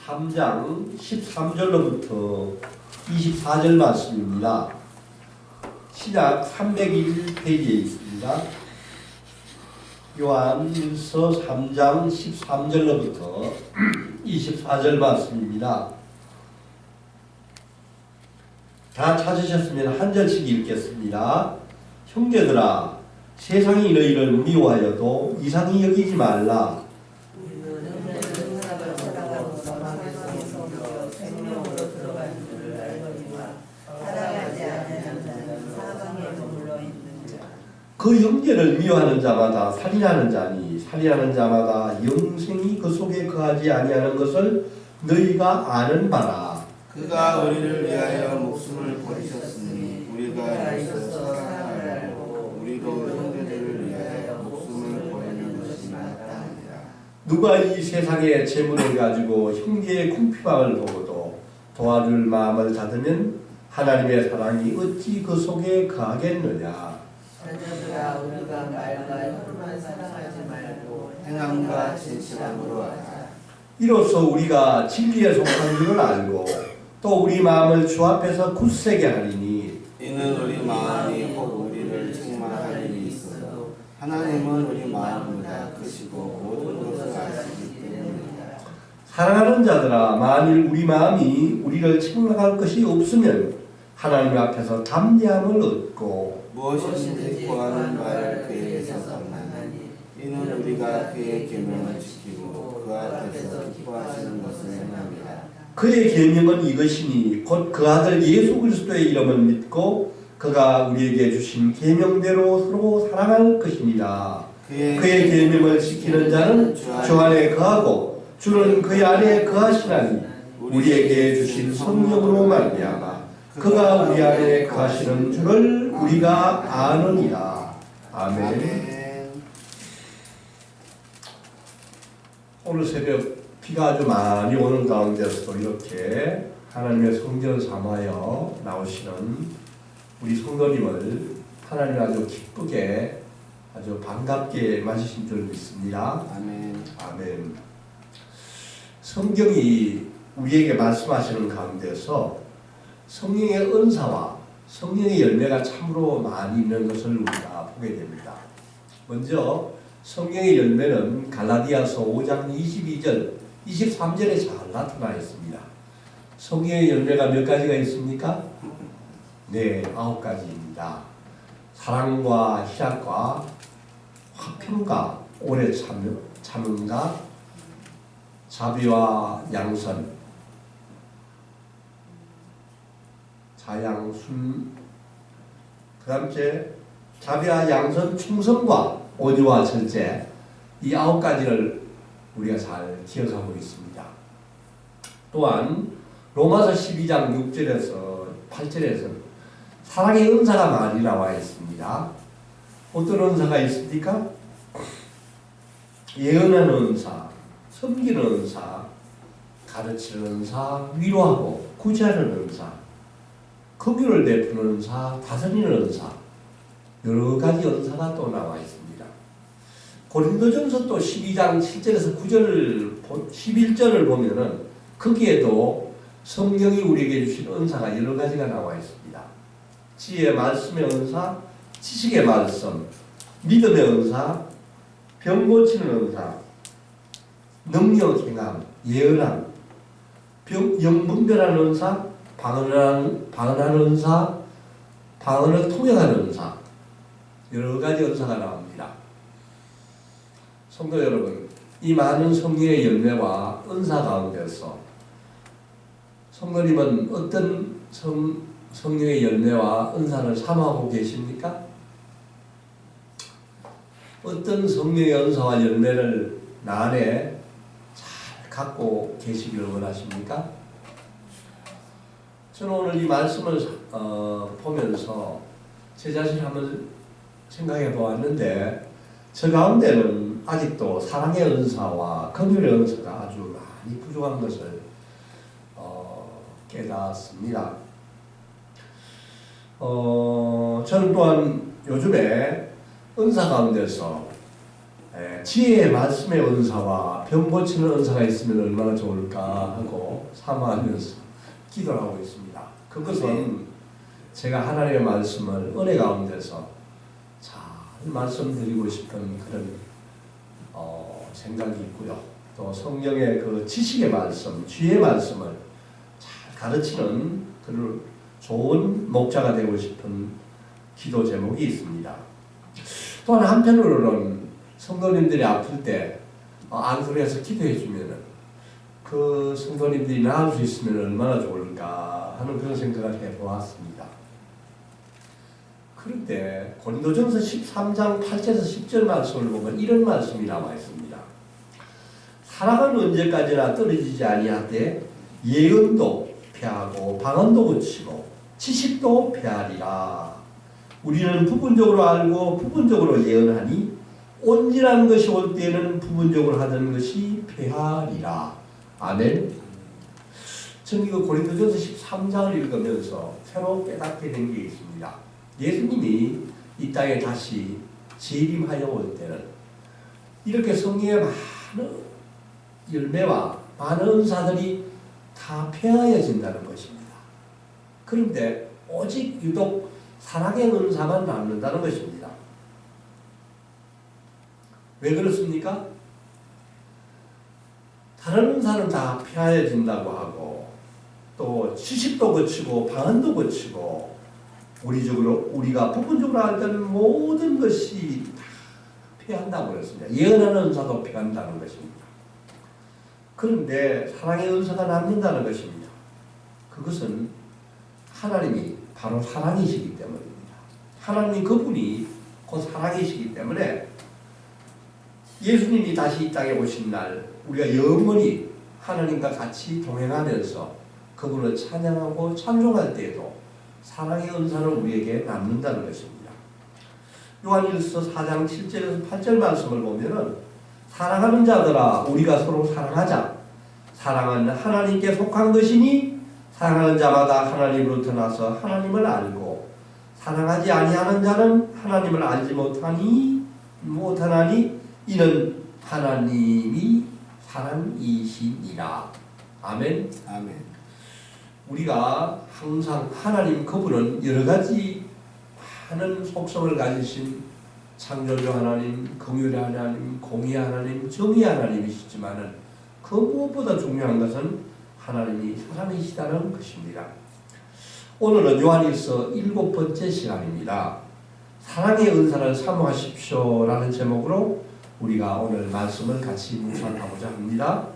3장 13절로부터 24절 말씀입니다. 신약 301페이지에 있습니다. 요한일서 3장 13절로부터 24절 말씀입니다. 다 찾으셨으면 한 절씩 읽겠습니다. 형제들아, 세상이 너희를 미워하여도 이상히 여기지 말라. 그 형제를 미워하는 자마다 살인하는 자니 살인하는 자마다 영생이 그 속에 거하지 아니하는 것을 너희가 아는 바라. 그가 우리를 위하여 목숨을 버리셨으니 우리가 여기서 살아야 하고 우리도 형제들을 위하여 목숨을 버리는 것이 마땅하니라. 누가 이 세상의 재물을 가지고 형제의 궁핍함을 보고도 도와줄 마음을 닫으면 하나님의 사랑이 어찌 그 속에 거하겠느냐. 자녀들아, 우리가 말과 혀로만 사랑하지 말고 행함과 진실함으로 하자. 이로써 우리가 진리에 속한 줄을 알고 또 우리 마음을 주 앞에서 굳세게 하리니 이는 우리 마음이 혹 우리를 책망할 일이 있어도 하나님은 우리 마음을 다 크시고 모든 것을 아시기 때문이다. 사랑하는 자들아, 만일 우리 마음이 우리를 책망할 것이 없으면 하나님 앞에서 담대함을 얻고 무엇이든지 구하는 바를 그에게서 받나니 이는 우리가 그의 계명을 지키고 그 앞에서 기뻐하시는 것을 행함이라. 그의 계명은 이것이니 곧 그 아들 예수 그리스도의 이름을 믿고 그가 우리에게 주신 계명대로 서로 사랑할 것이니라. 그의 계명을 지키는 자는 주 안에 거하고 주는 그의 안에 거하시나니 우리에게 주신 성령으로 말미암아 그가 우리 안에 거하시는 줄을 우리가 아느니라. 아멘. 오늘 새벽 비가 아주 많이 오는 가운데서도 이렇게 하나님의 성전을 삼하여 나오시는 우리 성도님을 하나님 아주 기쁘게 아주 반갑게 맞으신 줄 믿습니다. 아멘. 아멘. 성경이 우리에게 말씀하시는 가운데서 성령의 은사와 성령의 열매가 참으로 많이 있는 것을 우리가 보게 됩니다. 먼저 성령의 열매는 갈라디아서 5장 22절, 23절에 잘 나타나 있습니다. 성령의 열매가 몇 가지가 있습니까? 네, 9가지입니다. 사랑과 희락과 화평과 오래 참음과 자비와 양선, 자양순, 그 다음째 자비와 양선, 충성과 온유와 절제, 이 9가지를 우리가 잘 기억하고 있습니다. 또한 로마서 12장 6절에서 8절에서 사랑의 은사가 많이 나와 있습니다. 어떤 은사가 있습니까? 예언하는 은사, 섬기는 은사, 가르치는 은사, 위로하고 구제하는 은사, 긍휼을 베푸는 은사, 다스리는 은사, 여러 가지 은사가 또 나와 있습니다. 고린도전서 또 12장 7절에서 9절, 11절을 보면은 거기에도 성령이 우리에게 주신 은사가 여러 가지가 나와 있습니다. 지혜의 말씀의 은사, 지식의 말씀, 믿음의 은사, 병 고치는 은사, 능력 행함, 예언함, 영분별하는 은사, 방언하는 은사, 방언을 통역하는 은사, 여러 가지 은사가 나옵니다. 성도 여러분, 이 많은 성령의 열매와 은사 가운데서 성도님은 어떤 성령의 열매와 은사를 삼하고 계십니까? 어떤 성령의 은사와 열매를 나 안에 잘 갖고 계시기를 원하십니까? 저는 오늘 이 말씀을 보면서 제 자신을 한번 생각해 보았는데 저 가운데는 아직도 사랑의 은사와 긍휼의 은사가 아주 많이 부족한 것을 깨닫습니다. 저는 또한 요즘에 은사 가운데서 지혜의 말씀의 은사와 병 고치는 은사가 있으면 얼마나 좋을까 하고 사모하면서 기도를 하고 있습니다. 그것은 제가 하나님의 말씀을 은혜 가운데서 잘 말씀드리고 싶은 그런 생각이 있고요. 또 성경의 그 지식의 말씀, 지혜의 말씀을 잘 가르치는 그런 좋은 목자가 되고 싶은 기도 제목이 있습니다. 또한 한편으로는 성도님들이 아플 때 안수해서 기도해 주면은 그 성도님들이 나을 수 있으면 얼마나 좋을까 하는 그런 생각을 해보았습니다. 그런데 고린도전서 13장 8절에서 10절 말씀을 보면 이런 말씀이 나와 있습니다. 사랑은 언제까지나 떨어지지 아니하되 예언도 폐하고 방언도 고치고 지식도 폐하리라. 우리는 부분적으로 알고 부분적으로 예언하니 온전한 것이 올 때에는 부분적으로 하던 것이 폐하리라. 아멘. 저는 이거 고린도전서 13장을 읽으면서 새로 깨닫게 된 게 있습니다. 예수님이 이 땅에 다시 재림하여 올 때는 이렇게 성경의 많은 열매와 많은 은사들이 다 폐하여진다는 것입니다. 그런데 오직 유독 사랑의 은사만 남는다는 것입니다. 왜 그렇습니까? 다른 은사는 다 폐하여진다고 하고 또 지식도 거치고 방언도 거치고 우리가 부분적으로 알던 모든 것이 다 폐한다고 그랬습니다. 예언하는 은사도 폐한다는 것입니다. 그런데 사랑의 은사가 남는다는 것입니다. 그것은 하나님이 바로 사랑이시기 때문입니다. 하나님 그분이 곧 사랑이시기 때문에 예수님이 다시 이 땅에 오신 날 우리가 영원히 하나님과 같이 동행하면서 그분을 찬양하고 찬송할 때에도 사랑의 은사는 우리에게 남는다는 것입니다. 요한일서 4장 7절에서 8절 말씀을 보면은 사랑하는 자들아 우리가 서로 사랑하자. 사랑은 하나님께 속한 것이니 사랑하는 자마다 하나님으로부터 나서 하나님을 알고 사랑하지 아니하는 자는 하나님을 알지 못하나니 이는 하나님이 사랑이시니라. 아멘. 아멘. 우리가 항상 하나님 그분은 여러 가지 많은 속성을 가지신 창조주 하나님, 긍휼의 하나님, 공의 하나님, 정의 하나님이시지만은 그 무엇보다 중요한 것은 하나님이 사랑이시다는 것입니다. 오늘은 요한일서 7번째 시간입니다. 사랑의 은사를 사모하십시오라는 제목으로 우리가 오늘 말씀을 같이 묵상하고자 합니다.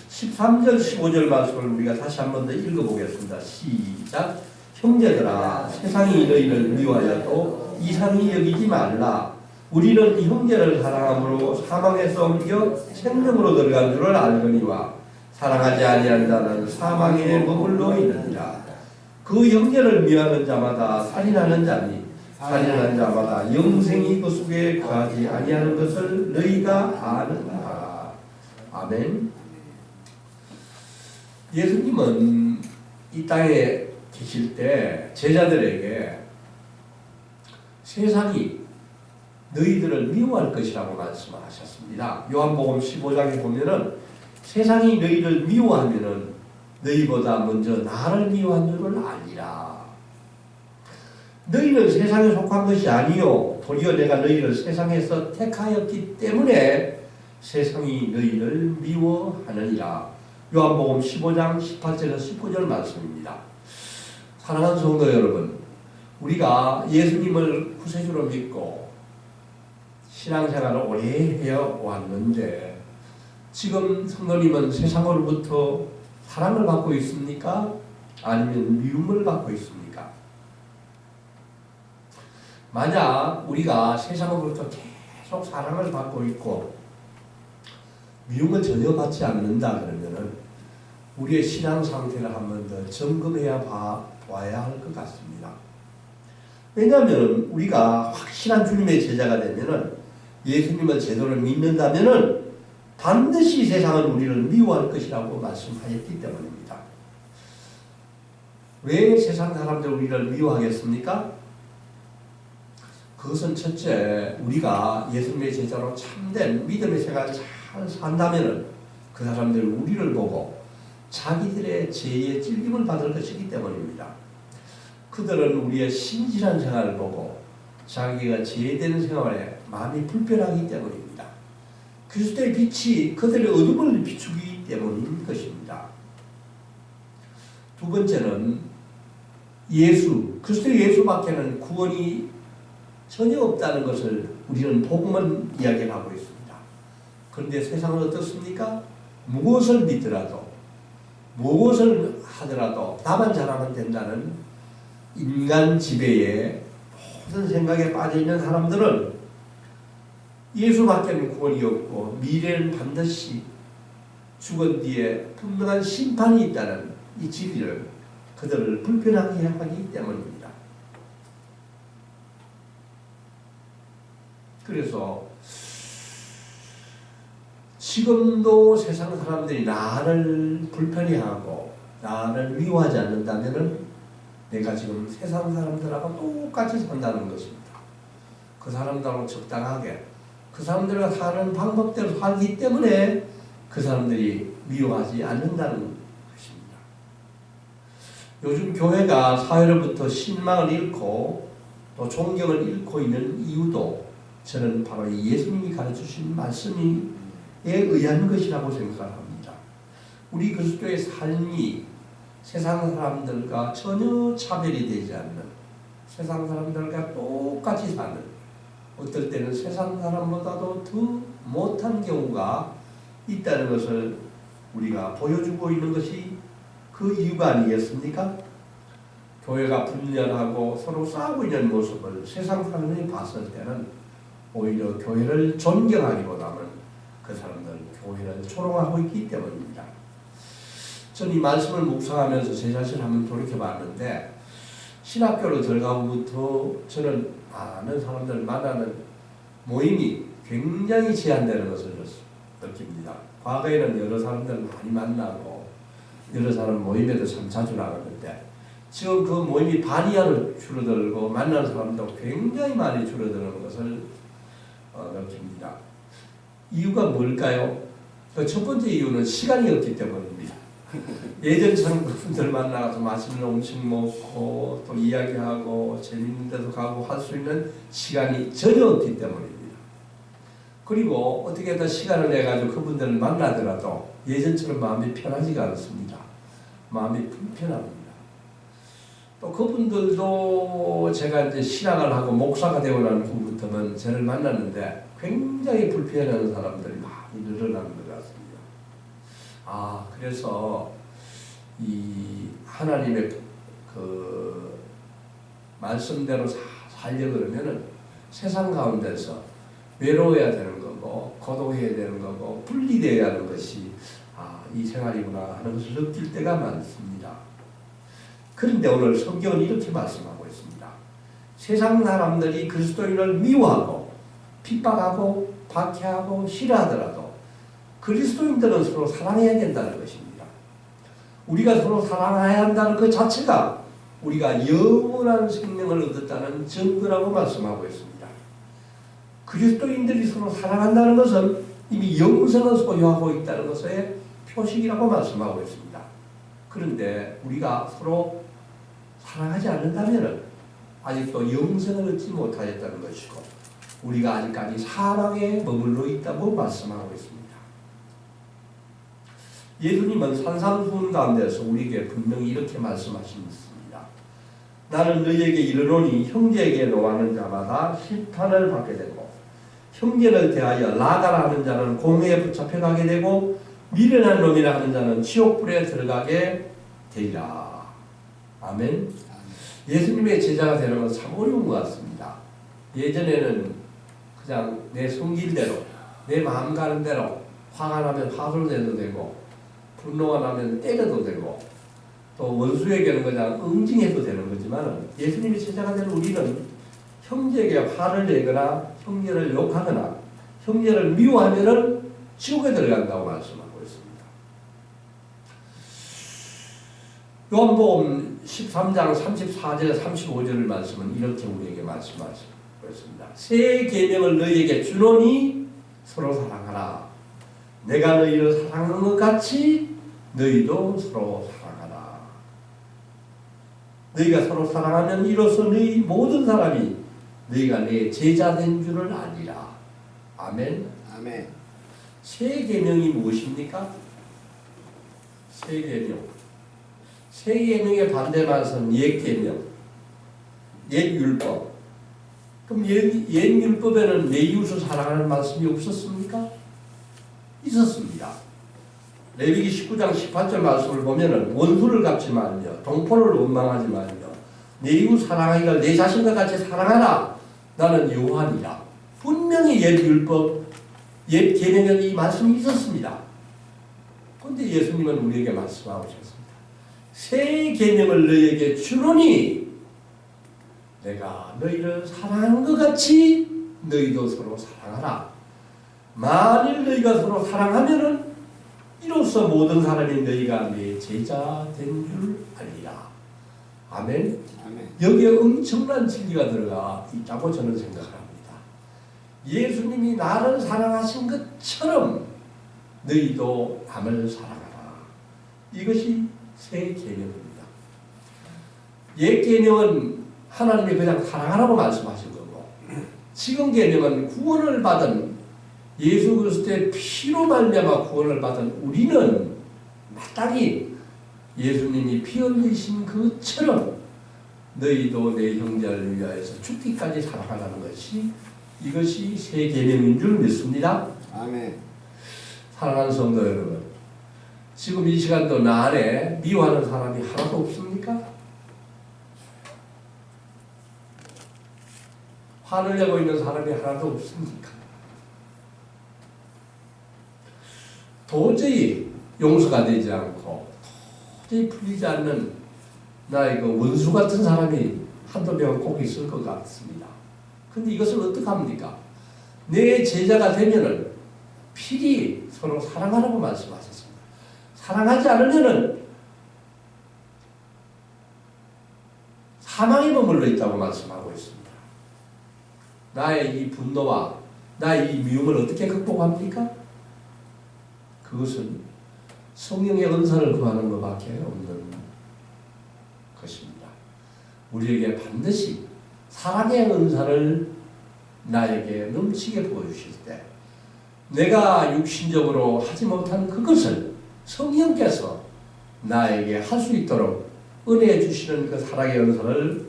13절 15절 말씀을 우리가 다시 한 번 더 읽어보겠습니다. 시작. 형제들아 세상이 너희를 미워하여도 이상히 여기지 말라. 우리는 형제를 사랑함으로 사망에서 옮겨 생명으로 들어간 줄을 알거니와 사랑하지 아니한 자는 사망에 머물러 있느니라. 그 형제를 미워하는 자마다 살인하는 자니 살인하는 자마다 영생이 그 속에 거하지 아니하는 것을 너희가 아는가. 아멘. 예수님은 이 땅에 계실 때 제자들에게 세상이 너희들을 미워할 것이라고 말씀을 하셨습니다. 요한복음 15장에 보면은 세상이 너희를 미워하면은 너희보다 먼저 나를 미워한 줄을 아니라. 너희는 세상에 속한 것이 아니요 도리어 내가 너희를 세상에서 택하였기 때문에 세상이 너희를 미워하느니라. 요한복음 15장 18절에서 19절 말씀입니다. 사랑하는 성도 여러분, 우리가 예수님을 구세주로 믿고 신앙생활을 오래 해왔는데 지금 성도님은 세상으로부터 사랑을 받고 있습니까? 아니면 미움을 받고 있습니까? 만약 우리가 세상으로부터 계속 사랑을 받고 있고 미움을 전혀 받지 않는다 그러면은 우리의 신앙 상태를 한 번 더 점검해야 봐야 할 것 같습니다. 왜냐하면 우리가 확실한 주님의 제자가 되면은 예수님을 제대로 믿는다면은 반드시 세상은 우리를 미워할 것이라고 말씀하셨기 때문입니다. 왜 세상 사람들 우리를 미워하겠습니까? 그것은 첫째, 우리가 예수님의 제자로 참된 믿음의 생활을 잘 잘 산다면은 그 사람들 우리를 보고 자기들의 죄의 찔김을 받을 것이기 때문입니다. 그들은 우리의 신실한 생활을 보고 자기가 죄된 생활에 마음이 불편하기 때문입니다. 그리스도의 빛이 그들의 어둠을 비추기 때문인 것입니다. 두 번째는 그리스도 예수밖에는 구원이 전혀 없다는 것을 우리는 복음은 이야기하고 있습니다. 그런데 세상은 어떻습니까? 무엇을 믿더라도 무엇을 하더라도 나만 잘하면 된다는 인간 지배에 모든 생각에 빠져있는 사람들은 예수밖에는 구원이 없고 미래는 반드시 죽은 뒤에 분명한 심판이 있다는 이 진리를 그들을 불편하게 하기 때문입니다. 그래서 지금도 세상 사람들이 나를 불편해하고 나를 미워하지 않는다면 내가 지금 세상 사람들하고 똑같이 산다는 것입니다. 그 사람들하고 적당하게 그 사람들과 사는 방법대로 살기 때문에 그 사람들이 미워하지 않는다는 것입니다. 요즘 교회가 사회로부터 신망을 잃고 또 존경을 잃고 있는 이유도 저는 바로 예수님이 가르쳐주신 말씀에 의한 것이라고 생각합니다. 우리 그리스도의 삶이 세상 사람들과 전혀 차별이 되지 않는 세상 사람들과 똑같이 사는 어떨 때는 세상 사람보다도 더 못한 경우가 있다는 것을 우리가 보여주고 있는 것이 그 이유가 아니겠습니까? 교회가 분열하고 서로 싸우고 있는 모습을 세상 사람들이 봤을 때는 오히려 교회를 존경하기보다는 그 사람들 교회를 조롱하고 있기 때문입니다. 저는 이 말씀을 묵상하면서 제 자신을 한번 돌이켜봤는데 신학교로 들어가고부터 저는 많은 사람들을 만나는 모임이 굉장히 제한되는 것을 느낍니다. 과거에는 여러 사람들을 많이 만나고 여러 사람 모임에도 참 자주 나갔는데 지금 그 모임이 반 이하로 줄어들고 만나는 사람도 굉장히 많이 줄어드는 것을 느낍니다. 이유가 뭘까요? 첫 번째 이유는 시간이 없기 때문입니다. 예전처럼 그분들 만나서 맛있는 음식 먹고 또 이야기하고 재밌는 데도 가고 할 수 있는 시간이 전혀 없기 때문입니다. 그리고 어떻게든 시간을 내가지고 그분들을 만나더라도 예전처럼 마음이 편하지가 않습니다. 마음이 불편합니다. 또 그분들도 제가 이제 신학을 하고 목사가 되고 난 후부터는 저를 만났는데 굉장히 불편해하는 사람들이 많이 늘어나는 것 같습니다. 그래서 이 하나님의 그 말씀대로 살려 그러면은 세상 가운데서 외로워야 되는 거고 고독해야 되는 거고 분리되어야 하는 것이 이 생활이구나 하는 것을 느낄 때가 많습니다. 그런데 오늘 성경은 이렇게 말씀하고 있습니다. 세상 사람들이 그리스도인을 미워하고 핍박하고 박해하고 싫어하더라도 그리스도인들은 서로 사랑해야 된다는 것입니다. 우리가 서로 사랑해야 한다는 그 자체가 우리가 영원한 생명을 얻었다는 증거라고 말씀하고 있습니다. 그리스도인들이 서로 사랑한다는 것은 이미 영생을 소유하고 있다는 것의 표식이라고 말씀하고 있습니다. 그런데 우리가 서로 사랑하지 않는다면 아직도 영생을 얻지 못하였다는 것이고 우리가 아직까지 사랑에 머물러 있다고 말씀하고 있습니다. 예수님은 산상수훈 가운데서 우리에게 분명히 이렇게 말씀하십니다. 나는 너희에게 이르노니 형제에게 노하는 자마다 심판을 받게 되고 형제를 대하여 나가라 하는 자는 공회에 붙잡혀가게 되고 미련한 놈이라 하는 자는 지옥불에 들어가게 되리라. 아멘. 예수님의 제자가 되는 건 참 어려운 것 같습니다. 예전에는 그냥 내 성질대로 내 마음 가는 대로 화가 나면 화를 내도 되고 분노가 나면 때려도 되고 또 원수에게는 그냥 응징해도 되는 거지만 예수님의 제자가 되는 우리는 형제에게 화를 내거나 형제를 욕하거나 형제를 미워하면 지옥에 들어간다고 말씀하고 있습니다. 요한복음 13장 34절 35절 말씀은 이렇게 우리에게 말씀하시고 있습니다. 새 계명을 너희에게 주노니 서로 사랑하라. 내가 너희를 사랑하는 것 같이 너희도 서로 사랑하라. 너희가 서로 사랑하면 이로써 너희 모든 사람이 너희가 내 제자 된 줄을 아니라. 아멘. 아멘. 새 계명이 무엇입니까? 새 계명. 새 계명의 반대 말은 옛 계명, 옛 율법. 그럼 옛 율법에는 내 이웃을 사랑하는 말씀이 없었습니까? 있었습니다. 레위기 19장 18절 말씀을 보면은 원수를 갚지 말며 동포를 원망하지 말며 내 이웃 사랑하기가 내 자신과 같이 사랑하라. 나는 여호와니라. 분명히 옛 율법, 옛 계명에 이 말씀이 있었습니다. 그런데 예수님은 우리에게 말씀하고 있습니다. 새 계명을 너희에게 주노니 내가 너희를 사랑하는 것 같이 너희도 서로 사랑하라. 만일 너희가 서로 사랑하면은 이로써 모든 사람이 너희가 내 제자 된 줄 알리라. 아멘. 아멘. 여기에 엄청난 진리가 들어가 있다고 저는 생각합니다. 예수님이 나를 사랑하신 것처럼 너희도 남을 사랑하라. 이것이 새 계명입니다. 옛 계명은 하나님이 그냥 사랑하라고 말씀하신 거고, 지금 계명은 구원을 받은 예수 그리스도의 피로 말미암아 구원을 받은 우리는 마땅히 예수님이 피 흘리신 그처럼 너희도 내 형제를 위하여서 죽기까지 사랑하라는 것이, 이것이 새 계명인 줄 믿습니다. 아멘. 사랑하는 성도 여러분, 지금 이 시간도 나 안에 미워하는 사람이 하나도 없습니까? 화를 내고 있는 사람이 하나도 없습니까? 도저히 용서가 되지 않고 도저히 풀리지 않는 나의 그 원수 같은 사람이 한두 명은 꼭 있을 것 같습니다. 근데 이것을 어떻게 합니까? 내 제자가 되면은 필히 서로 사랑하라고 말씀하셨습니다. 사랑하지 않으면은 사망에 머물러 있다고 말씀하고 있습니다. 나의 이 분노와 나의 이 미움을 어떻게 극복합니까? 그것은 성령의 은사를 구하는 것밖에 없는 것입니다. 우리에게 반드시 사랑의 은사를 나에게 넘치게 보여주실 때 내가 육신적으로 하지 못한 그것을 성령께서 나에게 할 수 있도록 은혜 주시는 그 사랑의 은사를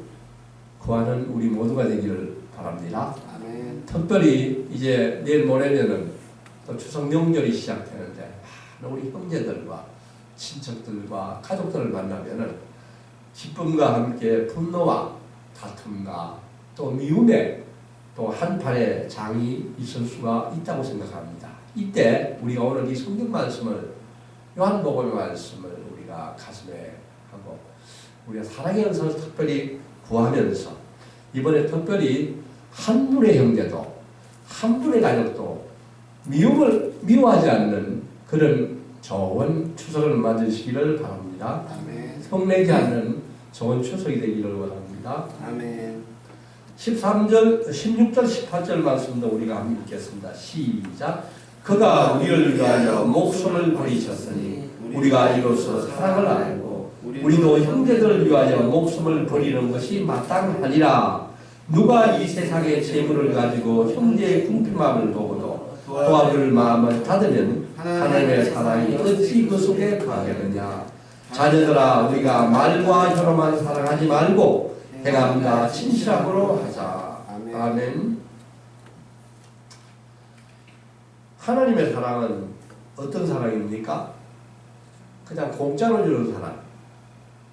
구하는 우리 모두가 되기를 바랍니다. 아멘. 특별히 이제 내일 모레면은 또 추석 명절이 시작되는데 우리 형제들과 친척들과 가족들을 만나면은 기쁨과 함께 분노와 다툼과 또 미움에 또 한판의 장이 있을 수가 있다고 생각합니다. 이때 우리가 오늘 이 성경 말씀을, 요한복음의 말씀을 우리가 가슴에 하고 우리가 사랑의 은사를 특별히 구하면서 이번에 특별히 한 분의 형제도 한 분의 가족도 미움을 미워하지 않는 그런 좋은 추석을 맞으시기를 바랍니다. 아멘. 성내지 않는 좋은 추석이 되기를 원합니다. 아멘. 16절 18절 말씀도 우리가 함께 읽겠습니다. 시작. 그가 우리를 위하여 목숨을 버리셨으니 우리가 이로써 사랑을 알고 우리도 형제들을 위하여 목숨을 버리는 것이 마땅하니라. 누가 이 세상의 재물을 가지고 형제의 궁핍함을 보고도 도와줄 마음을 닫으면 하나님의 사랑이 어찌 그 속에 거하겠느냐. 자녀들아, 우리가 말과 혀로만 사랑하지 말고 행함과 진실함으로 하자. 아멘. 아멘. 하나님의 사랑은 어떤 사랑입니까? 그냥 공짜로 주는 사랑.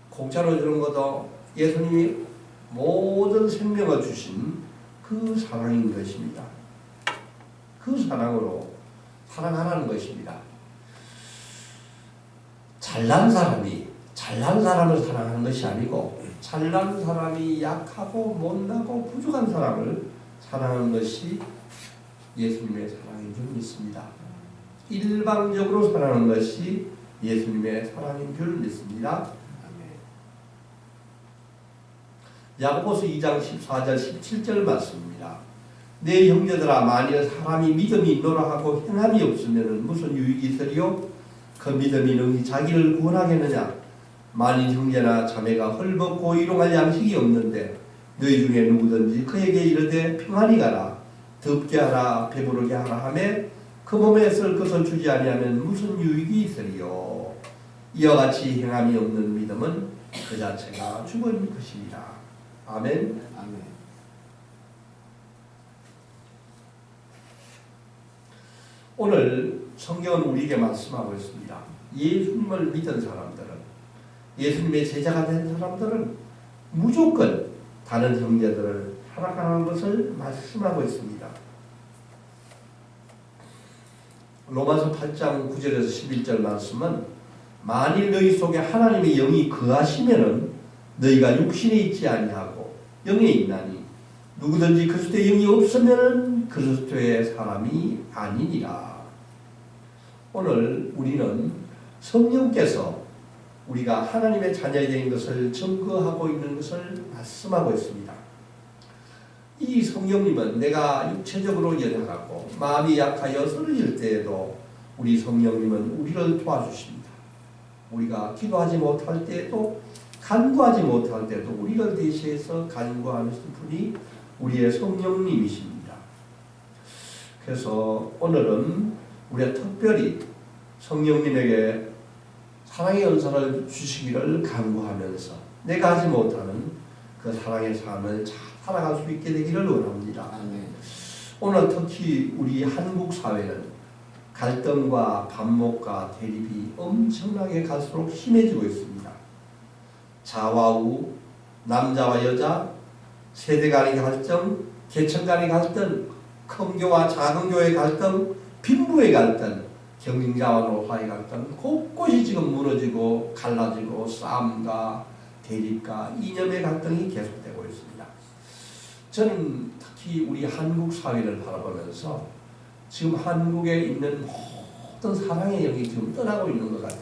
공짜로 주는 것도 예수님이 모든 생명을 주신 그 사랑인 것입니다. 그 사랑으로 사랑하라는 것입니다. 잘난 사람이 잘난 사람을 사랑하는 것이 아니고 잘난 사람이 약하고 못나고 부족한 사람을 사랑하는 것이 예수님의 사랑인 줄 믿습니다. 일방적으로 사랑하는 것이 예수님의 사랑인 줄 믿습니다. 야고보서 2장 14절 17절 말씀입니다. 내 형제들아 만일 사람이 믿음이 있노라 하고 행함이 없으면 무슨 유익이 있으리요? 그 믿음이 능히 자기를 구원하겠느냐? 만일 형제나 자매가 헐벗고 일용할 양식이 없는데 너희 중에 누구든지 그에게 이르되 평안히 가라 덥게 하라 배부르게 하라 하매 그 몸에 쓸 것을 주지 아니하면 무슨 유익이 있으리요? 이와 같이 행함이 없는 믿음은 그 자체가 죽은 것입니다. 아멘. 아멘. 오늘 성경은 우리에게 말씀하고 있습니다. 예수님을 믿은 사람들은, 예수님의 제자가 된 사람들은 무조건 다른 형제들을 사랑하는 것을 말씀하고 있습니다. 로마서 8장 9절에서 11절 말씀은 만일 너희 속에 하나님의 영이 거하시면은 너희가 육신에 있지 아니하고 영에 있나니 누구든지 그리스도의 영이 없으면 그리스도의 사람이 아니니라. 오늘 우리는 성령께서 우리가 하나님의 자녀이 된 것을 증거하고 있는 것을 말씀하고 있습니다. 이 성령님은 내가 육체적으로 연약하고 마음이 약하여 쓰러질 때에도 우리 성령님은 우리를 도와주십니다. 우리가 기도하지 못할 때에도 간구하지 못할 때도 우리를 대신해서 간구하는 분이 우리의 성령님이십니다. 그래서 오늘은 우리가 특별히 성령님에게 사랑의 은사를 주시기를 간구하면서 내가 하지 못하는 그 사랑의 삶을 잘 살아갈 수 있게 되기를 원합니다. 아멘. 오늘 특히 우리 한국 사회는 갈등과 반목과 대립이 엄청나게 갈수록 심해지고 있습니다. 좌와 남자와 여자, 세대 간의 갈등, 계층 간의 갈등, 큰 교와 작은 교의 갈등, 빈부의 갈등, 경영자와 노사의 갈등, 곳곳이 지금 무너지고 갈라지고 싸움과 대립과 이념의 갈등이 계속되고 있습니다. 저는 특히 우리 한국 사회를 바라보면서 지금 한국에 있는 모든 사랑의 영이 지금 떠나고 있는 것 같은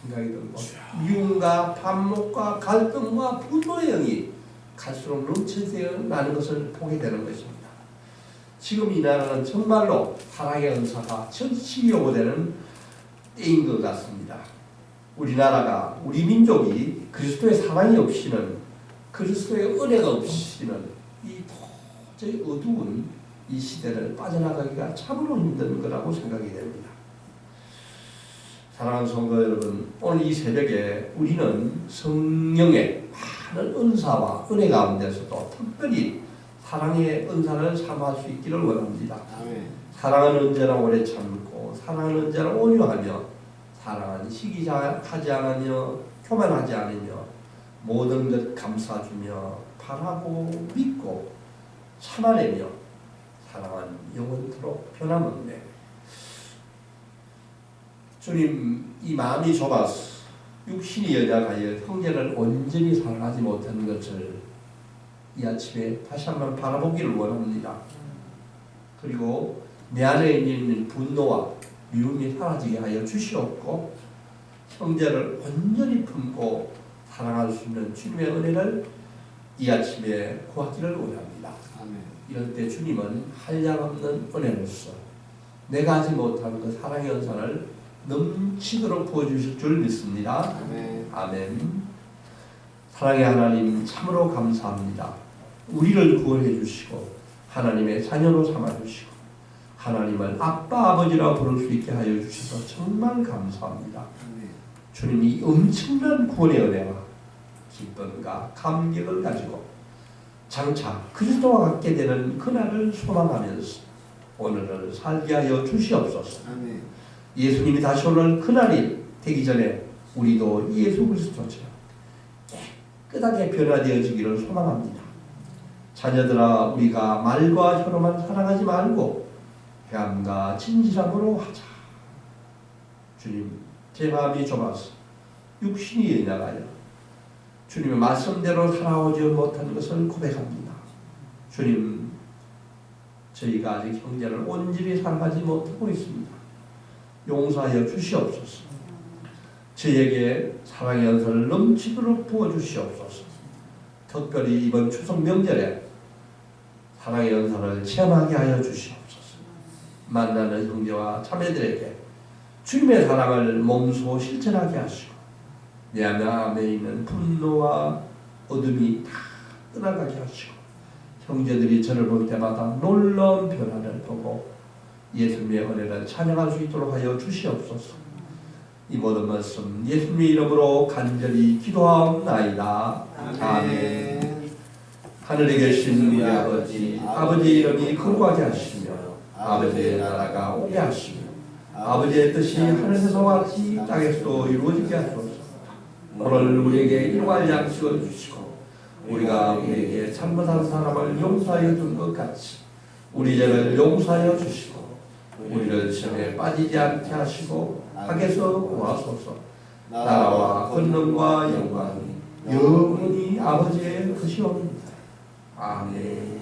생각이 들고 미움과 반목과 갈등과 분노의 영이 갈수록 넘쳐나는 것을 보게 되는 것입니다. 지금 이 나라는 정말로 사랑의 은사가 절실히 요구되는 때인 것 같습니다. 우리나라가 우리 민족이 그리스도의 사랑이 없이는 그리스도의 은혜가 없이는 이 도저히 어두운 이 시대를 빠져나가기가 참으로 힘든 거라고 생각이 됩니다. 사랑하는 성도 여러분, 오늘 이 새벽에 우리는 성령의 많은 은사와 은혜 가운데서도 특별히 사랑의 은사를 삼할 수 있기를 원합니다. 아멘. 사랑은 언제나 오래 참고 사랑은 언제나 온유하며 사랑은 시기하지 않으며 교만하지 않으며 모든 것 감싸주며 바라고 믿고 참아내며 사랑은 영원토록 변함없네. 주님, 이 마음이 좁아서 육신이 연약하여 형제를 온전히 사랑하지 못하는 것을 이 아침에 다시 한번 바라보기를 원합니다. 그리고 내 안에 있는 분노와 미움이 사라지게 하여 주시옵고 형제를 온전히 품고 사랑할 수 있는 주님의 은혜를 이 아침에 구하기를 원합니다. 아멘. 이럴 때 주님은 한량없는 은혜로서 내가 하지 못한 그 사랑의 은사를 넘치도록 부어주실 줄 믿습니다. 아멘. 아멘. 사랑의 하나님 참으로 감사합니다. 우리를 구원해 주시고 하나님의 자녀로 삼아 주시고 하나님을 아빠 아버지라 부를 수 있게 하여 주셔서 정말 감사합니다. 아멘. 주님이 엄청난 구원의 은혜와 기쁨과 감격을 가지고 장차 그리스도와 같게 되는 그날을 소망하면서 오늘을 살게 하여 주시옵소서. 아멘. 예수님이 다시 오는 그날이 되기 전에 우리도 예수 그리스도처럼 깨끗하게 변화되어지기를 소망합니다. 자녀들아, 우리가 말과 혀로만 사랑하지 말고 행함과 진실함으로 하자. 주님, 제 마음이 좁아서 육신이 연약하여 주님의 말씀대로 살아오지 못한 것을 고백합니다. 주님, 저희가 아직 형제를 온전히 사랑하지 못하고 있습니다. 용서하여 주시옵소서. 저에게 사랑의 연설을 넘치도록 부어주시옵소서. 특별히 이번 추석 명절에 사랑의 연사를 체험하게 하여 주시옵소서. 만나는 형제와 자매들에게 주님의 사랑을 몸소 실천하게 하시고 내 안에 있는 분노와 어둠이 다 떠나가게 하시고 형제들이 저를 볼 때마다 놀라운 변화를 보고 예수님의 은혜를 찬양할 수 있도록 하여 주시옵소서. 이 모든 말씀 예수님의 이름으로 간절히 기도하옵나이다. 아멘. 하늘에 계신 우리 아버지, 아버지의 이름이 거룩하게 하시며 아버지의 나라가 오게 하시며 아버지의 뜻이 하늘에서 같이 땅에서도 이루어지게 하소서. 오늘 우리에게 일용할 양식을 주시고 우리가 우리에게 잘못한 사람을 용서하여 준 것 같이 우리 죄를 용서하여 주시고 우리를 시험에 빠지지 않게 하시고 악에서 구하소서. 나라와 권능과 영광이 영원히 아버지의 것이옵니다. 아멘.